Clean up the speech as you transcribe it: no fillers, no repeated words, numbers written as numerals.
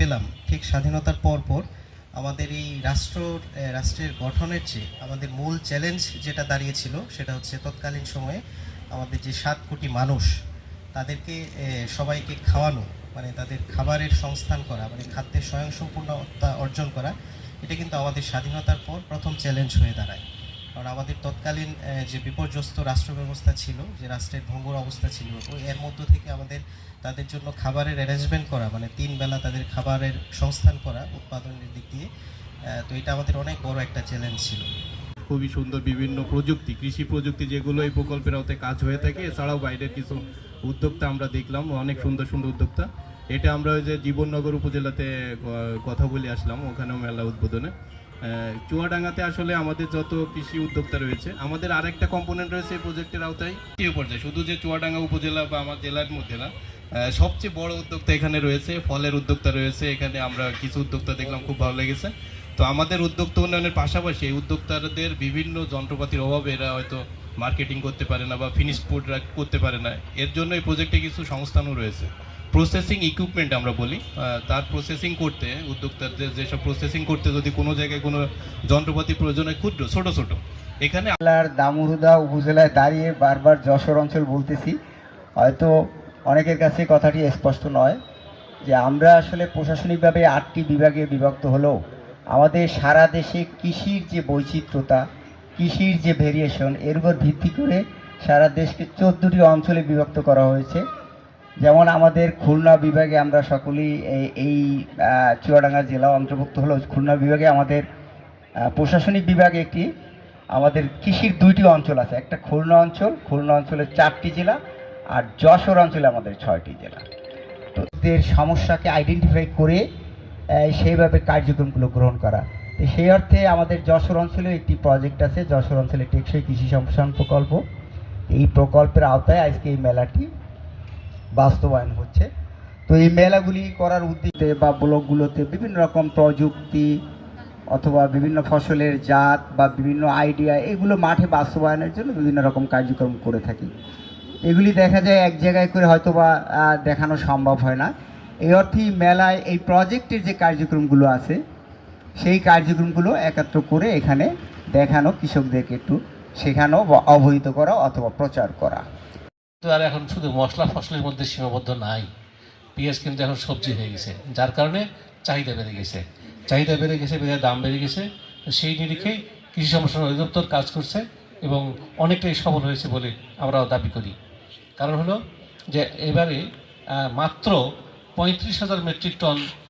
পেলাম ঠিক স্বাধীনতার পর আমাদের এই রাষ্ট্রের গঠনের চেয়ে আমাদের মূল চ্যালেঞ্জ যেটা দাঁড়িয়েছিল সেটা হচ্ছে তৎকালীন সময়ে আমাদের যে 7 কোটি মানুষ তাদেরকে সবাইকে খাওয়ানো, মানে তাদের খাবারের সংস্থান করা, মানে খাদ্যের স্বয়ংসম্পূর্ণতা অর্জন করা। এটা কিন্তু আমাদের স্বাধীনতার পর প্রথম চ্যালেঞ্জ হয়ে দাঁড়ায়। কারণ আমাদের তৎকালীন যে বিপর্যস্ত রাষ্ট্র ব্যবস্থা ছিল, যে রাষ্ট্রের ভঙ্গুর অবস্থা ছিল, এর মধ্য থেকে আমাদের তাদের জন্য খাবারের অ্যারেঞ্জমেন্ট করা, মানে 3 বেলা তাদের খাবারের সংস্থান করা উৎপাদনের দিক দিয়ে, তো এটা আমাদের অনেক বড় একটা চ্যালেঞ্জ ছিল। খুবই সুন্দর বিভিন্ন প্রযুক্তি, কৃষি প্রযুক্তি যেগুলো এই প্রকল্পের আওতায় কাজ হয়ে থাকে, এছাড়াও বাইরের কিছু উদ্যোক্তা আমরা দেখলাম, অনেক সুন্দর সুন্দর উদ্যোক্তা। এটা আমরা ওই যে জীবননগর উপজেলাতে কথা বলে আসলাম, ওখানেও মেলা উদ্বোধনে। চুয়াডাঙ্গাতে আসলে আমাদের যত কৃষি উদ্যোক্তা রয়েছে, আমাদের আরেকটা কম্পোনেন্ট রয়েছে এই প্রজেক্টের আওতায় এই পর্যায়ে, শুধু যে চুয়াডাঙ্গা উপজেলা বা আমার জেলার মধ্যে না, সবচেয়ে বড় উদ্যোক্তা এখানে রয়েছে, ফলের উদ্যোক্তা রয়েছে। এখানে আমরা কিছু উদ্যোক্তা দেখলাম, খুব ভালো লেগেছে। তো আমাদের উদ্যোক্তা উন্নয়নের পাশাপাশি এই উদ্যোক্তাদের বিভিন্ন যন্ত্রপাতির অভাবে এরা হয়তো মার্কেটিং করতে পারে না বা ফিনিশড প্রোডাক্ট করতে পারে না। এর জন্য এই প্রজেক্টে কিছু সংস্থানও রয়েছে। প্রসেসিং ইকুইপমেন্ট আমরা বলি, তার প্রসেসিং করতে উদ্যোক্তাদের যেসব প্রসেসিং করতে যদি কোনো জায়গায় কোনো যন্ত্রপাতি প্রয়োজন হয়, ক্ষুদ্র ছোট ছোট, এখানে দামুহুদা উপজেলায় দাঁড়িয়ে বারবার যশোর অঞ্চল বলতেছি, হয়তো অনেকের কাছে কথাটি স্পষ্ট নয় যে আমরা আসলে প্রশাসনিকভাবে 8টি বিভাগে বিভক্ত হলেও আমাদের সারা দেশে কৃষির যে বৈচিত্র্যতা, কৃষির যে ভেরিয়েশন, এর উপর ভিত্তি করে সারা দেশকে 14টি অঞ্চলে বিভক্ত করা হয়েছে। যেমন আমাদের খুলনা বিভাগে আমরা সকলেই এই চুয়াডাঙ্গা জেলা অন্তর্ভুক্ত হলো। খুলনা বিভাগে আমাদের প্রশাসনিক বিভাগে আমাদের কৃষির 2টি অঞ্চল আছে। একটা খুলনা অঞ্চল, খুলনা অঞ্চলের 4টি জেলা, আর যশোর অঞ্চলে আমাদের 6টি জেলা। তো এদের সমস্যাকে আইডেন্টিফাই করে সেইভাবে কার্যক্রমগুলো গ্রহণ করা। তো সেই অর্থে আমাদের যশোর অঞ্চলে একটি প্রজেক্ট আছে, যশোর অঞ্চলে টেকসই কৃষি সম্প্রসারণ প্রকল্প। এই প্রকল্পের আওতায় আজকে এই মেলাটি বাস্তবায়ন হচ্ছে। তো এই মেলাগুলি করার উদ্দেশ্যে বা ব্লকগুলোতে বিভিন্ন রকম প্রযুক্তি অথবা বিভিন্ন ফসলের জাত বা বিভিন্ন আইডিয়া, এগুলো মাঠে বাস্তবায়নের জন্য বিভিন্ন রকম কার্যক্রম করে থাকি। এগুলি দেখা যায় এক জায়গায় করে হয়তো বা দেখানো সম্ভব হয় না। এই অর্থেই মেলায় এই প্রজেক্টের যে কার্যক্রমগুলো আছে সেই কার্যক্রমগুলো একত্র করে এখানে দেখানো, কৃষকদেরকে একটু শেখানো বা অবহিত করা অথবা প্রচার করা। তো আর এখন শুধু মশলা ফসলের মধ্যে সীমাবদ্ধ নাই, পেঁয়াজ কিন্তু এখন সবজি হয়ে গেছে, যার কারণে চাহিদা বেড়ে গেছে, পেঁয়াজের দাম বেড়ে গেছে। তো সেই নিরিখেই কৃষি সম্প্রসারণ অধিদপ্তর কাজ করছে এবং অনেকটাই সফল হয়েছে বলে আমরাও দাবি করি। কারণ হলো যে এবারে মাত্র 35,000 মেট্রিক টন